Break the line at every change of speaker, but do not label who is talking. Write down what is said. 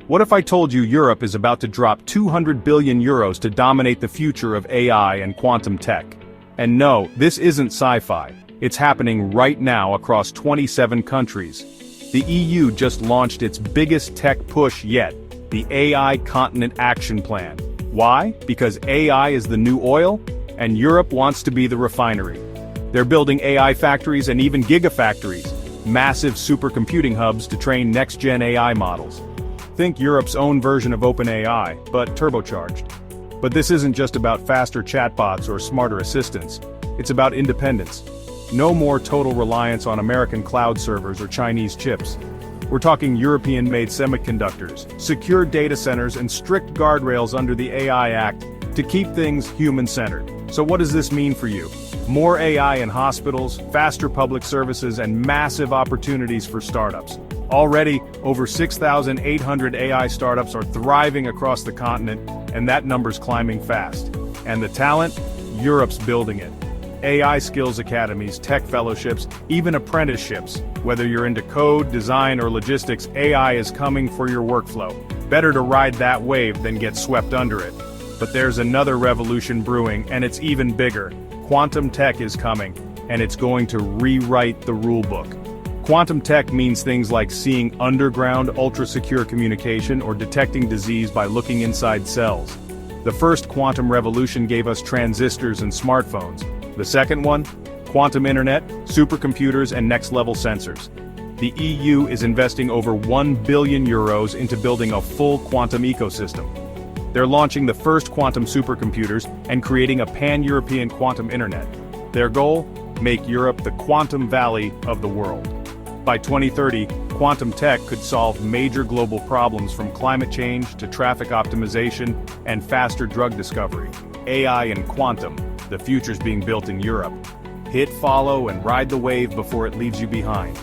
What if I told you Europe is about to drop 200 billion euros to dominate the future of AI and quantum tech? And no, this isn't sci-fi. It's happening right now across 27 countries. The EU just launched its biggest tech push yet, the AI Continent Action Plan. Why? Because AI is the new oil, and Europe wants to be the refinery. They're building AI factories and even gigafactories, massive supercomputing hubs to train next-gen AI models. Think Europe's own version of OpenAI, but turbocharged. But this isn't just about faster chatbots or smarter assistants. It's about independence. No more total reliance on American cloud servers or Chinese chips. We're talking European-made semiconductors, secure data centers, and strict guardrails under the AI Act to keep things human-centered. So what does this mean for you? More AI in hospitals, faster public services, and massive opportunities for startups. Already, over 6,800 AI startups are thriving across the continent, and that number's climbing fast. And the talent? Europe's building it. AI skills academies, tech fellowships, even apprenticeships. Whether you're into code, design, or logistics, AI is coming for your workflow. Better to ride that wave than get swept under it. But there's another revolution brewing, and it's even bigger. Quantum tech is coming, and it's going to rewrite the rulebook. Quantum tech means things like seeing underground, ultra-secure communication or detecting disease by looking inside cells. The first quantum revolution gave us transistors and smartphones. The second one? Quantum internet, supercomputers, and next-level sensors. The EU is investing over 1 billion euros into building a full quantum ecosystem. They're launching the first quantum supercomputers and creating a pan-European quantum internet. Their goal? Make Europe the quantum valley of the world. By 2030, quantum tech could solve major global problems from climate change to traffic optimization and faster drug discovery. AI and quantum, the future's being built in Europe. Hit follow and ride the wave before it leaves you behind.